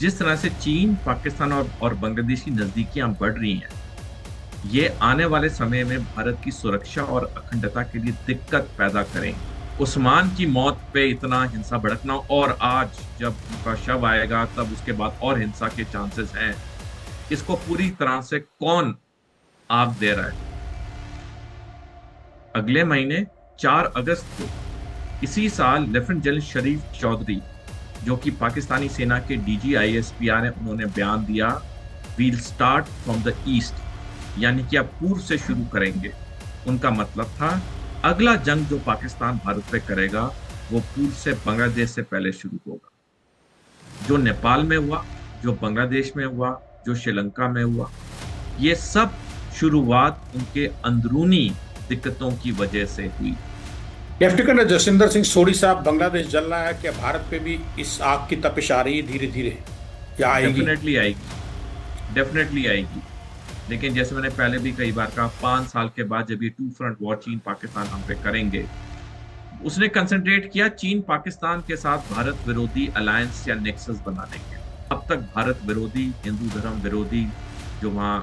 जिस तरह से चीन, पाकिस्तान और बांग्लादेश की नजदीकियां बढ़ रही हैं, ये आने वाले समय में भारत की सुरक्षा और अखंडता के लिए दिक्कत पैदा करेंगे। उस्मान की मौत पे इतना हिंसा भड़कना, और आज जब उनका शव आएगा तब उसके बाद और हिंसा के चांसेस हैं। इसको पूरी तरह से कौन आग दे रहा है? अगले महीने 4 अगस्त को, इसी साल, लेफ्टिनेंट जनरल शरीफ चौधरी, जो कि पाकिस्तानी सेना के DGISPR हैं, उन्होंने बयान दिया, we'll start from the east, यानी कि अब पूर्व से शुरू करेंगे। उनका मतलब था अगला जंग जो पाकिस्तान भारत पे करेगा वो पूर्व से, बांग्लादेश से पहले शुरू होगा। जो नेपाल में हुआ, जो बांग्लादेश में हुआ, जो श्रीलंका में हुआ, ये सब शुरुआत उनके अंदरूनी दिक्कतों की वजह से हुई। लेफ्टिनेंट कर्नल जसविंदर सिंह सोढ़ी साहब, बांग्लादेश जल रहा है, क्या भारत पे भी इस आग की तपिश आ रही है धीरे धीरे या आएगी? डेफिनेटली आएगी, डेफिनेटली आएगी। लेकिन जैसे मैंने पहले भी कई बार कहा, 5 साल के बाद जब ये टू फ्रंट वॉर चीन पाकिस्तान हम पे करेंगे, उसने कंसंट्रेट किया चीन पाकिस्तान के साथ भारत विरोधी अलायंस या नेक्सस बनाने के। अब तक भारत विरोधी, हिंदू धर्म विरोधी जो वहां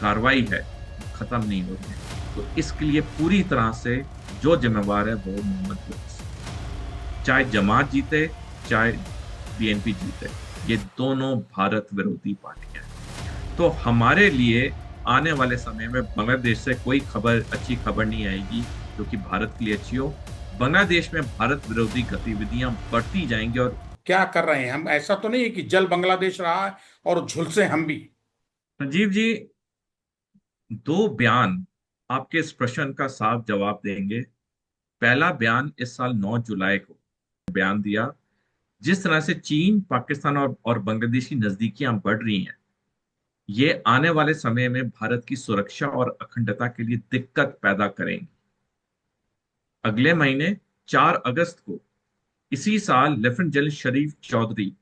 कार्रवाई है, खत्म नहीं हो रही है। तो इसके लिए पूरी तरह से जो जिम्मेवार है वो मोहम्मद युनूस, चाहे जमात जीते, चाहे BNP जीते, ये दोनों भारत विरोधी पार्टियां हैं। तो हमारे लिए आने वाले समय में बांग्लादेश से कोई खबर, अच्छी खबर नहीं आएगी जो कि भारत के लिए अच्छी हो। बांग्लादेश में भारत विरोधी गतिविधियां बढ़ती जाएंगी। और क्या कर रहे हैं हम? ऐसा तो नहीं है कि जल बांग्लादेश रहा है और झुलसे हम भी? संजीव जी, दो बयान आपके इस प्रश्न का साफ जवाब देंगे। पहला बयान इस साल 9 जुलाई को बयान दिया, जिस तरह से चीन, पाकिस्तान और बांग्लादेश की नजदीकियां बढ़ रही हैं, ये आने वाले समय में भारत की सुरक्षा और अखंडता के लिए दिक्कत पैदा करेंगी। अगले महीने 4 अगस्त को, इसी साल, लेफ्टिनेंट जनरल शरीफ चौधरी,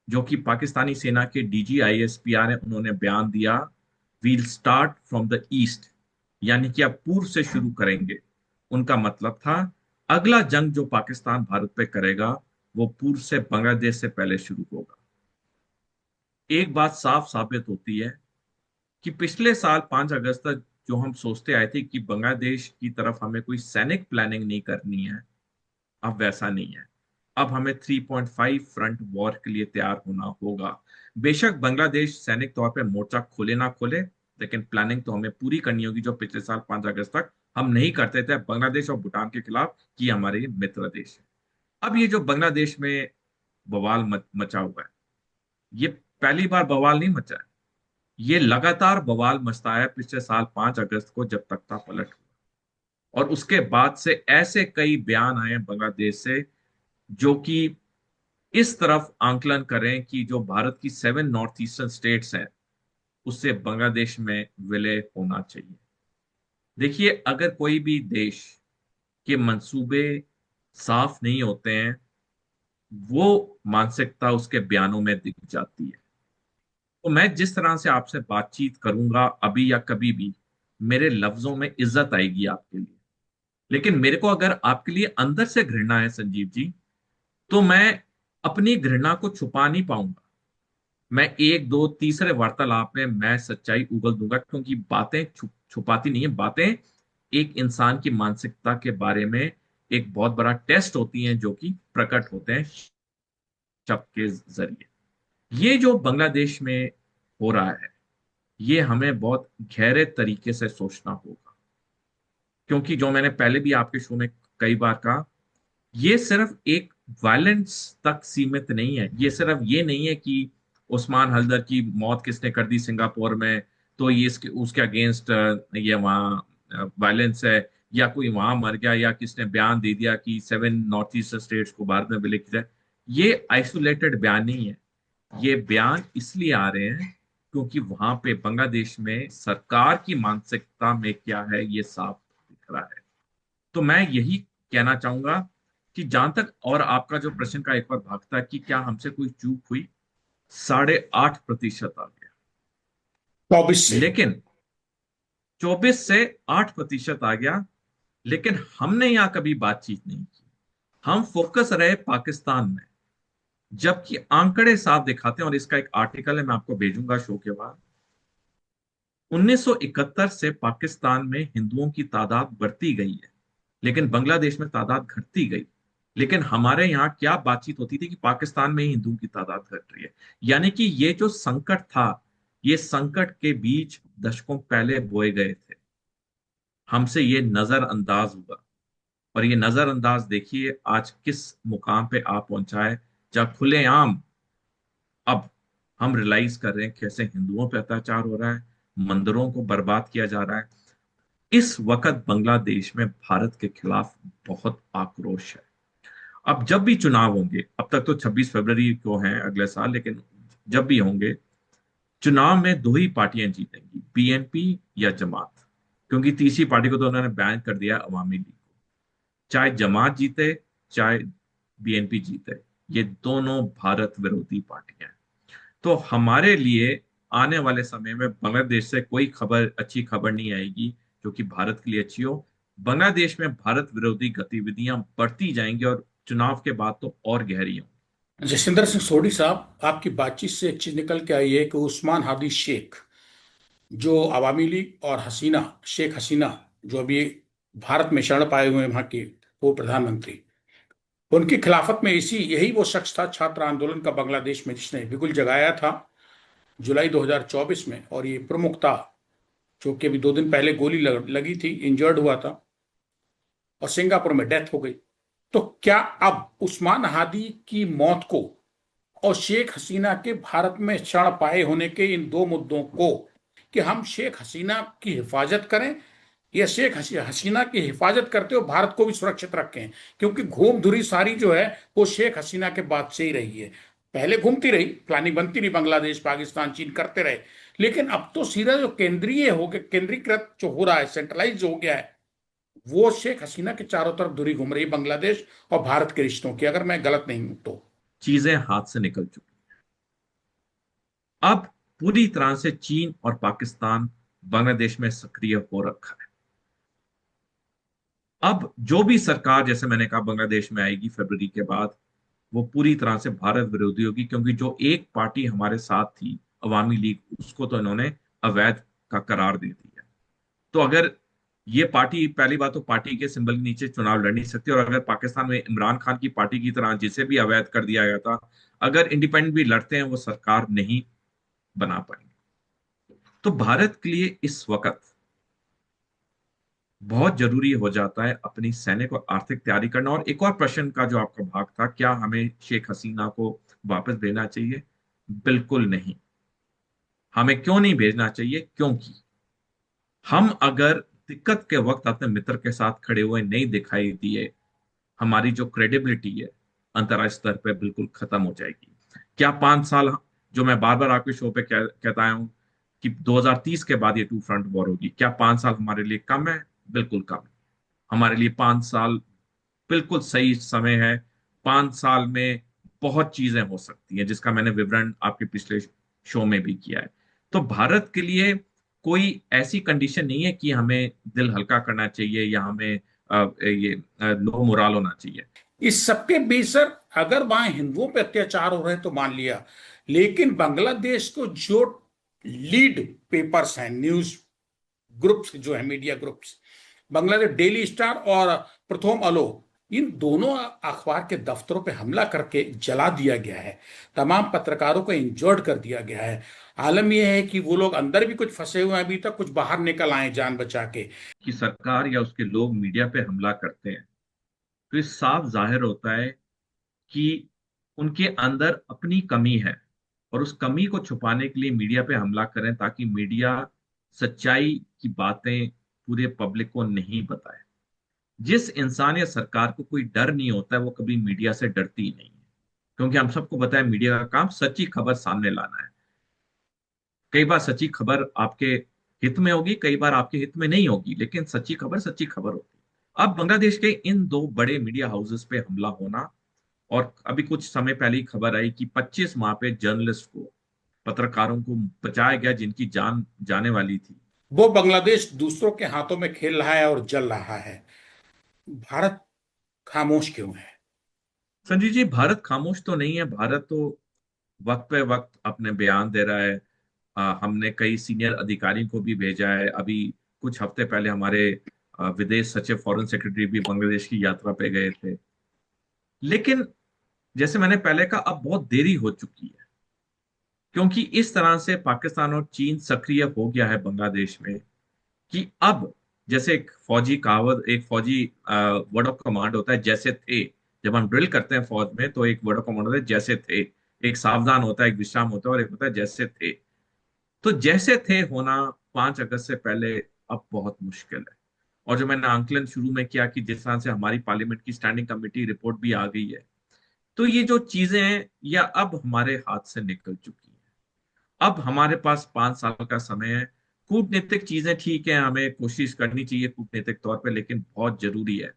जो कि पाकिस्तानी सेना के DGISPR हैं, उन्होंने बयान दिया, we'll start from the east, यानी कि अब पूर्व से शुरू करेंगे। उनका मतलब था अगला जंग जो पाकिस्तान भारत पे करेगा वो पूर्व से, बांग्लादेश से पहले शुरू होगा। एक बात साफ साबित होती है कि पिछले साल 5 अगस्त तक जो हम सोचते आए थे कि बांग्लादेश की तरफ हमें कोई सैनिक प्लानिंग नहीं करनी है, अब वैसा नहीं है। अब हमें 3.5 फ्रंट वॉर के लिए तैयार होना होगा। बेशक बांग्लादेश सैनिक तौर पे मोर्चा खोले ना खोले, लेकिन प्लानिंग तो हमें पूरी करनी होगी जो पिछले साल 5 अगस्त तक हम नहीं करते थे बांग्लादेश और भूटान के खिलाफ, कि हमारे मित्र देश है। अब ये जो बांग्लादेश में बवाल मचा हुआ है, ये पहली बार बवाल नहीं मचा है। ये लगातार बवाल मचता है पिछले साल 5 अगस्त को, जब तख्ता पलट हुआ। और उसके बाद से ऐसे कई बयान आए हैं बांग्लादेश से जो कि इस तरफ आंकलन करें कि जो भारत की 7 नॉर्थ ईस्टर्न स्टेट्स हैं उससे बांग्लादेश में विलय होना चाहिए। देखिए, अगर कोई भी देश के मंसूबे साफ नहीं होते हैं, वो मानसिकता उसके बयानों में दिख जाती है। तो मैं जिस तरह से आपसे बातचीत करूंगा अभी या कभी भी, मेरे लफ्जों में इज्जत आएगी आपके लिए। लेकिन मेरे को अगर आपके लिए अंदर से घृणा है संजीव जी, तो मैं अपनी घृणा को छुपा नहीं पाऊंगा। मैं एक दो तीसरे वार्तालाप में मैं सच्चाई उगल दूंगा, क्योंकि बातें छुपाती नहीं है। बातें एक इंसान की मानसिकता के बारे में एक बहुत बड़ा टेस्ट होती हैं जो कि प्रकट होते हैं शब्द के जरिए। ये जो बांग्लादेश में हो रहा है, ये हमें बहुत गहरे तरीके से सोचना होगा। क्योंकि जो मैंने पहले भी आपके शो में कई बार कहा, ये सिर्फ एक वायलेंस तक सीमित नहीं है। ये सिर्फ ये नहीं है कि उस्मान हल्दर की मौत किसने कर दी सिंगापुर में, तो ये इसके उसके अगेंस्ट ये वहाँ वायलेंस है, या कोई वहां मर गया, या किसने बयान दे दिया कि 7 नॉर्थ ईस्ट स्टेट्स को भारत में विलय किया जाए। ये आइसोलेटेड बयान नहीं है। ये बयान इसलिए आ रहे हैं क्योंकि वहां पे बांग्लादेश में सरकार की मानसिकता में क्या है ये साफ दिख रहा है। तो मैं यही कहना चाहूंगा कि जहां तक और आपका जो प्रश्न का एक और भाग था कि क्या हमसे कोई चूक हुई, 8.5% आ गया। 24 से? लेकिन 24 से 8% आ गया। लेकिन हमने यहां कभी बातचीत नहीं की। हम फोकस रहे पाकिस्तान में। जबकि आंकड़े साफ दिखाते हैं, और इसका एक आर्टिकल है, मैं आपको भेजूंगा शो के बाद। 1971 से पाकिस्तान में हिंदुओं की तादाद बढ़ती गई है, लेकिन बांग्लादेश में तादाद घटती गई। लेकिन हमारे यहाँ क्या बातचीत होती थी कि पाकिस्तान में ही हिंदुओं की तादाद घट रही है। यानी कि ये जो संकट था, ये संकट के बीज दशकों पहले बोए गए थे, हमसे ये नजरअंदाज हुआ। और ये नजरअंदाज देखिए आज किस मुकाम पे आप पहुंचा है, जहां खुलेआम अब हम रियलाइज कर रहे हैं कैसे हिंदुओं पे अत्याचार हो रहा है, मंदिरों को बर्बाद किया जा रहा है। इस वक्त बांग्लादेश में भारत के खिलाफ बहुत आक्रोश है। अब जब भी चुनाव होंगे, अब तक तो 26 फरवरी को हैं अगले साल, लेकिन जब भी होंगे चुनाव में दो ही पार्टियां जीतेंगी, बीएनपी या जमात। क्योंकि तीसरी पार्टी को तो उन्होंने बैन कर दिया, अवामी लीग को। चाहे जमात जीते, चाहे बीएनपी जीते, ये दोनों भारत विरोधी पार्टियां हैं। तो हमारे लिए आने वाले समय में बांग्लादेश से कोई खबर, अच्छी खबर नहीं आएगी जो कि भारत के लिए अच्छी हो। बांग्लादेश में भारत विरोधी गतिविधियां बढ़ती जाएंगी, और चुनाव के बाद तो और गहरी होंगी। जसविंदर सिंह सोढ़ी साहब, आपकी बातचीत से एक चीज निकल के आई है कि उस्मान हादी शेख, जो अवामी लीग और हसीना, शेख हसीना, जो अभी भारत में शरण पाए हुए हैं, वहां के पूर्व प्रधानमंत्री, उनकी खिलाफत में इसी यही वो शख्स था, छात्र आंदोलन का बांग्लादेश में, जिसने बिगुल जगाया था जुलाई 2024 में। और ये प्रमुख था, जो कि अभी 2 दिन पहले गोली लगी थी, इंजर्ड हुआ था और सिंगापुर में डेथ हो गई। तो क्या अब उस्मान हादी की मौत को और शेख हसीना के भारत में शरण पाए होने के इन दो मुद्दों को, कि हम शेख हसीना की हिफाजत करें या शेख हसीना की हिफाजत करते हो भारत को भी सुरक्षित रखें? क्योंकि घूम धुरी सारी जो है वो शेख हसीना के बाद से ही रही है। पहले घूमती रही, प्लानिंग बनती रही, बांग्लादेश पाकिस्तान चीन करते रहे, लेकिन अब तो सीधा जो केंद्रीय हो गया, केंद्रीकृत जो हो रहा है, सेंट्रलाइज हो गया है, वो शेख हसीना के चारों तरफ धुरी घूम रही है, बांग्लादेश और भारत के रिश्तों की, अगर मैं गलत नहीं हूं तो। चीजें हाथ से निकल चुकी। अब पूरी तरह से चीन और पाकिस्तान बांग्लादेश में सक्रिय हो रखा है। अब जो भी सरकार, जैसे मैंने कहा, बांग्लादेश में आएगी फरवरी के बाद, वो पूरी तरह से भारत विरोधी होगी। क्योंकि जो एक पार्टी हमारे साथ थी, अवामी लीग, उसको तो इन्होंने अवैध का करार दे दिया। तो अगर ये पार्टी, पहली बात तो पार्टी के सिंबल के नीचे चुनाव लड़ नहीं सकती, और अगर पाकिस्तान में इमरान खान की पार्टी की तरह जिसे भी अवैध कर दिया गया था, अगर इंडिपेंडेंट भी लड़ते हैं वो सरकार नहीं बना पाएंगे। तो भारत के लिए इस वक्त बहुत जरूरी हो जाता है अपनी सैनिक और आर्थिक तैयारी करना। और एक और प्रश्न का जो आपका भाग था, क्या हमें शेख हसीना को वापस भेजना चाहिए? बिल्कुल नहीं। हमें क्यों नहीं भेजना चाहिए? क्योंकि हम अगर दिक्कत के वक्त अपने मित्र के साथ खड़े हुए नहीं दिखाई दिए, हमारी जो क्रेडिबिलिटी है अंतर्राष्ट्रीय स्तर पे बिल्कुल खत्म हो जाएगी। क्या 5 साल, जो मैं बार बार आपके शो पे कहता आया हूं कि 2030 के बाद ये टू फ्रंट वॉर होगी, क्या 5 साल हमारे लिए कम है? बिल्कुल कम है। हमारे लिए 5 साल बिल्कुल सही समय है। 5 साल में बहुत चीजें हो सकती हैं, जिसका मैंने विवरण आपके पिछले शो में भी किया है। तो भारत के लिए कोई ऐसी कंडीशन नहीं है कि हमें दिल हल्का करना चाहिए या हमें ये लो मोराल होना चाहिए। इस सबके बीच सर, अगर वहां हिंदुओं पे अत्याचार हो रहे हैं तो मान लिया, लेकिन बांग्लादेश को जो लीड पेपर्स हैं, न्यूज ग्रुप्स जो है, media groups, Bangladesh daily star और प्रथम अलो, इन दोनों अखबार के दफ्तरों पे हमला करके जला दिया गया है। तमाम पत्रकारों को इंजर्ड कर दिया गया है। आलम यह है कि वो लोग अंदर भी कुछ फंसे हुए हैं अभी तक, कुछ बाहर निकल आए जान बचा के। कि सरकार या उसके लोग मीडिया पे हमला करते हैं, तो ये साफ जाहिर होता है कि उनके अंदर अपनी कमी है, और उस कमी को छुपाने के लिए मीडिया पे हमला करें, ताकि मीडिया सच्चाई की बातें पूरे पब्लिक को नहीं बताए। जिस इंसान या सरकार को कोई डर नहीं होता है, वो कभी मीडिया से डरती ही नहीं है। क्योंकि हम सबको पता है मीडिया का काम सच्ची खबर सामने लाना है। कई बार सच्ची खबर आपके हित में होगी, कई बार आपके हित में नहीं होगी, लेकिन सच्ची खबर होगी। अब बांग्लादेश के इन दो बड़े मीडिया हाउसेस पे हमला होना, और अभी कुछ समय पहले ही खबर आई कि 25 माह पे जर्नलिस्ट को, पत्रकारों को बचाया गया जिनकी जान जाने वाली थी। वो बांग्लादेश दूसरों के हाथों में खेल रहा है और जल रहा है। भारत खामोश क्यों है? संजीव जी, भारत खामोश तो नहीं है। भारत तो वक्त पे वक्त अपने बयान दे रहा है। हमने कई सीनियर अधिकारियों को भी भेजा है। अभी कुछ हफ्ते पहले हमारे विदेश सचिव, फॉरेन सेक्रेटरी भी बांग्लादेश की यात्रा पे गए थे। लेकिन जैसे मैंने पहले कहा, अब बहुत देरी हो चुकी है, क्योंकि इस तरह से पाकिस्तान और चीन सक्रिय हो गया है बांग्लादेश में कि अब, जैसे एक फौजी कहावत, एक फौजी वर्ड ऑफ कमांड होता है, जैसे थे। जब हम ड्रिल करते हैं फौज में तो एक वर्ड ऑफ कमांड होता है, जैसे थे। एक सावधान होता है, एक विश्राम होता है, और एक होता है जैसे थे। तो जैसे थे होना 5 अगस्त से पहले अब बहुत मुश्किल है। और जो मैंने आंकलन शुरू में किया कि जिस तरह से हमारी पार्लियामेंट की स्टैंडिंग कमेटी रिपोर्ट भी आ गई है, तो ये जो चीजें हैं यह अब हमारे हाथ से निकल चुकी हैं। अब हमारे पास 5 साल का समय है। कूटनीतिक चीजें ठीक है, हमें कोशिश करनी चाहिए कूटनीतिक तौर पे, लेकिन बहुत जरूरी है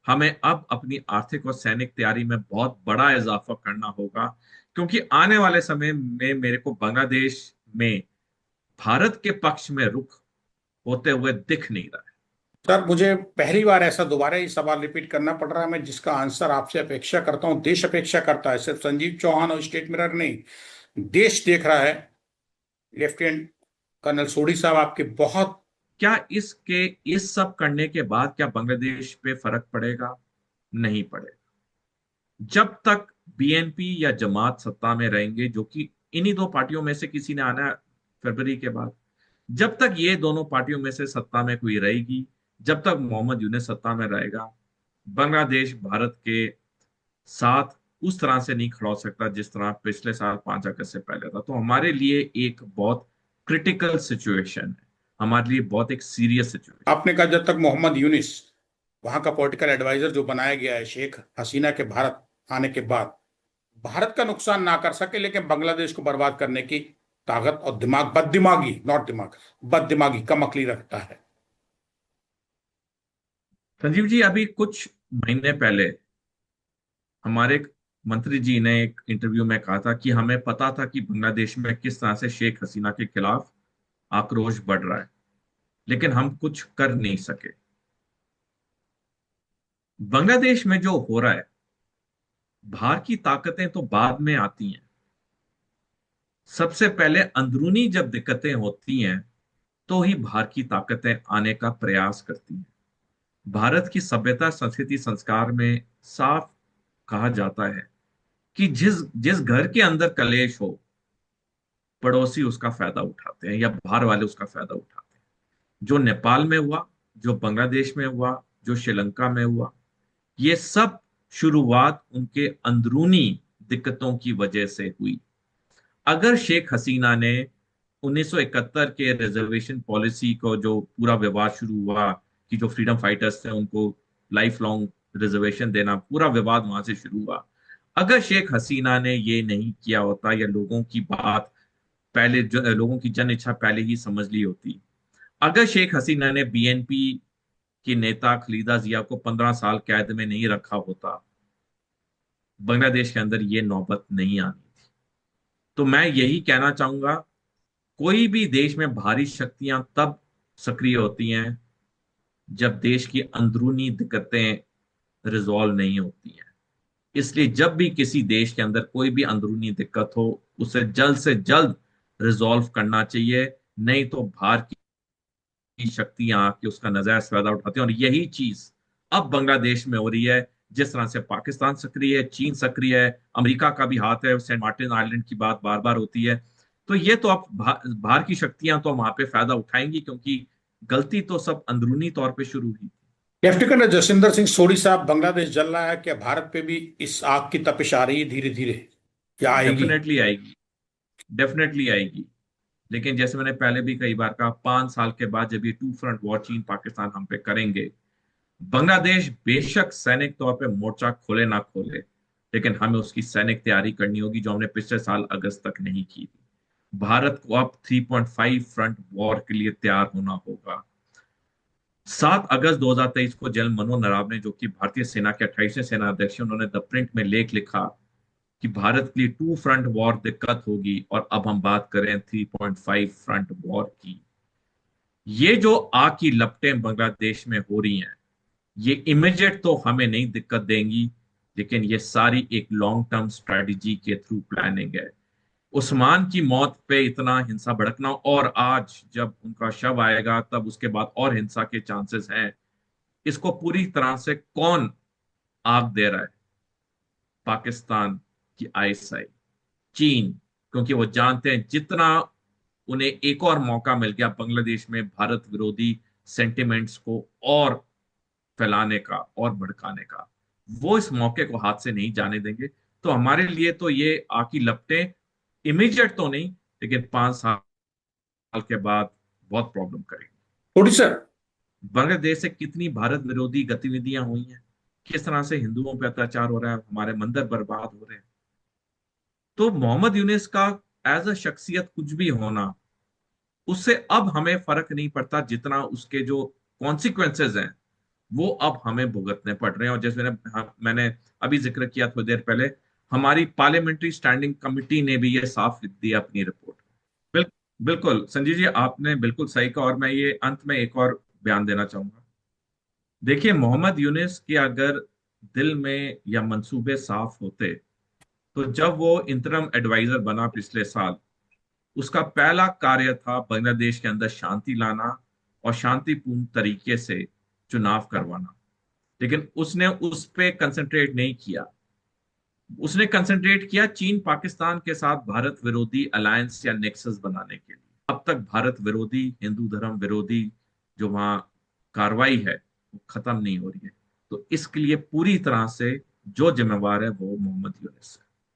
हमें अब अपनी आर्थिक और सैनिक तैयारी में बहुत बड़ा इजाफा करना होगा। क्योंकि आने वाले समय में मेरे को बांग्लादेश में भारत के पक्ष में रुख होते हुए दिख नहीं रहा है। सर, मुझे पहली बार ऐसा दोबारा ही सवाल रिपीट करना पड़ रहा है, मैं जिसका आंसर आपसे अपेक्षा करता हूं, देश अपेक्षा करता है, सिर्फ संजीव चौहान और स्टेट मिरर नहीं, देश देख रहा है। लेफ्टिनेंट कर्नल सोढ़ी साहब, आपके बहुत। क्या इसके इस सब करने के बाद क्या बांग्लादेश पे फर्क पड़ेगा? नहीं पड़ेगा। जब तक बीएनपी या जमात सत्ता में रहेंगे, जो कि इन्हीं दो पार्टियों में से किसी ने आना है फरवरी के बाद, जब तक ये दोनों पार्टियों में से सत्ता में कोई रहेगी, जब तक मोहम्मद यूनूस सत्ता में रहेगा, बांग्लादेश भारत के साथ उस तरह से नहीं खड़ा हो सकता जिस तरह पिछले साल 5 अगस्त से पहले था। तो हमारे लिए एक बहुत क्रिटिकल सिचुएशन है, हमारे लिए बहुत एक सीरियस सिचुएशन। आपने कहा जब तक मोहम्मद यूनिस, वहां का पॉलिटिकल एडवाइजर जो बनाया गया है शेख हसीना के भारत आने के बाद, भारत का नुकसान ना कर सके लेकिन बांग्लादेश को बर्बाद करने की ताकत और दिमाग, बददिमागी, नॉट दिमाग, बददिमागी, कम अकली रखता है। संजीव जी, अभी कुछ महीने पहले हमारे एक मंत्री जी ने एक इंटरव्यू में कहा था कि हमें पता था कि बांग्लादेश में किस तरह से शेख हसीना के खिलाफ आक्रोश बढ़ रहा है, लेकिन हम कुछ कर नहीं सके। बांग्लादेश में जो हो रहा है, बाहर की ताकतें तो बाद में आती हैं। सबसे पहले अंदरूनी जब दिक्कतें होती हैं, तो ही बाहर की ताकतें आने का प्रयास करती हैं। भारत की सभ्यता, संस्कृति, संस्कार में साफ कहा जाता है कि जिस जिस घर के अंदर कलेश हो, पड़ोसी उसका फायदा उठाते हैं या बाहर वाले उसका फायदा उठाते हैं। जो नेपाल में हुआ, जो बांग्लादेश में हुआ, जो श्रीलंका में हुआ, ये सब शुरुआत उनके अंदरूनी दिक्कतों की वजह से हुई। अगर शेख हसीना ने 1971 के रिजर्वेशन पॉलिसी को, जो पूरा विवाद शुरू हुआ कि जो फ्रीडम फाइटर्स थे उनको लाइफ लॉन्ग रिजर्वेशन देना, पूरा विवाद वहां से शुरू हुआ। अगर शेख हसीना ने ये नहीं किया होता, या लोगों की बात पहले, लोगों की जन इच्छा पहले ही समझ ली होती, अगर शेख हसीना ने बीएनपी की नेता खलीदा जिया को 15 साल कैद में नहीं रखा होता, बांग्लादेश के अंदर ये नौबत नहीं आनी थी। तो मैं यही कहना चाहूंगा, कोई भी देश में भारी शक्तियां तब सक्रिय होती हैं जब देश की अंदरूनी दिक्कतें रिजॉल्व नहीं होती हैं। इसलिए जब भी किसी देश के अंदर कोई भी अंदरूनी दिक्कत हो, उसे जल्द से जल्द रिजॉल्व करना चाहिए। नहीं तो बाहर की शक्तियां आके उसका नजायज फायदा उठाती हैं, और यही चीज अब बांग्लादेश में हो रही है। जिस तरह से पाकिस्तान सक्रिय है, चीन सक्रिय है, अमेरिका का भी हाथ है, सेंट मार्टिन आइलैंड की बात बार बार होती है। तो ये तो अब बाहर की शक्तियां तो वहां पे फायदा उठाएंगी, क्योंकि गलती तो सब अंदरूनी तौर पे शुरू हुई। लेफ्टिनेंट कर्नल जसिंदर सिंह सोढ़ी साहब, बांग्लादेश जल रहा है, क्या भारत पे भी इस आग की तपिश आ रही है धीरे धीरे, क्या आएगी? डेफिनेटली आएगी, डेफिनेटली आएगी। लेकिन जैसे मैंने पहले भी कई बार कहा, 5 साल के बाद जब ये टू फ्रंट वॉर चीन पाकिस्तान हम पे करेंगे, बांग्लादेश बेशक सैनिक तौर पे मोर्चा खोले ना खोले, लेकिन हमें उसकी सैनिक तैयारी करनी होगी, जो हमने पिछले साल अगस्त तक नहीं की थी। भारत को अब 3.5 फ्रंट वॉर के लिए तैयार होना होगा। 7 अगस्त 2023 को जनरल मनोज नरावने, जो कि भारतीय सेना के 28वें सेना अध्यक्ष हैं, उन्होंने द प्रिंट में लेख लिखा कि भारत के लिए टू फ्रंट वॉर दिक्कत होगी, और अब हम बात करें 3.5 फ्रंट वॉर की। ये जो आग की लपटें बांग्लादेश में हो रही हैं, ये इमीडिएट तो हमें नहीं दिक्कत देंगी, लेकिन ये सारी एक लॉन्ग टर्म स्ट्रेटजी के थ्रू प्लानिंग है। उस्मान की मौत पे इतना हिंसा भड़कना, और आज जब उनका शव आएगा तब उसके बाद और हिंसा के चांसेस हैं। इसको पूरी तरह से कौन आग दे रहा है? पाकिस्तान की आईएसआई, चीन, क्योंकि वो जानते हैं जितना उन्हें एक और मौका मिल गया बांग्लादेश में भारत विरोधी सेंटिमेंट्स को और फैलाने का और भड़काने का, वो इस मौके को हाथ से नहीं जाने देंगे। तो हमारे लिए तो ये आग की लपटें इमीडिएट तो नहीं, लेकिन 5 साल के बाद बहुत प्रॉब्लम करेगी। थोड़ी सर। बांग्लादेश से कितनी भारत विरोधी गतिविधियां हुई हैं, किस तरह से हिंदुओं पर अत्याचार हो रहा है, हमारे मंदिर बर्बाद हो रहे हैं। तो मोहम्मद यूनिस का एज अ शख्सियत कुछ भी होना, उससे अब हमें फर्क नहीं पड़ता, जितना उसके जो कॉन्सिक्वेंसेज हैं वो अब हमें भुगतने पड़ रहे हैं। और जैसे मैंने अभी जिक्र किया थोड़ी देर पहले, हमारी पार्लियामेंट्री स्टैंडिंग कमिटी ने भी ये साफ लिख दिया अपनी रिपोर्ट। बिल, बिल्कुल संजीव जी, आपने बिल्कुल सही कहा। और मैं ये अंत में एक और बयान देना चाहूंगा। देखिए, मोहम्मद यूनिस के अगर दिल में या मंसूबे साफ होते, तो जब वो इंतरम एडवाइजर बना पिछले साल, उसका पहला कार्य था बांग्लादेश के अंदर शांति लाना और शांतिपूर्ण तरीके से चुनाव करवाना। लेकिन उसने उस पे कंसंट्रेट नहीं किया। उसने कंसंट्रेट किया चीन पाकिस्तान के साथ भारत विरोधी अलायंस या नेक्सस बनाने के लिए। अब तक भारत विरोधी, हिंदू धर्म विरोधी जो वहां कार्रवाई है वो खत्म नहीं हो रही है। तो इसके लिए पूरी तरह से जो जिम्मेवार है वो मोहम्मद यूनिस है।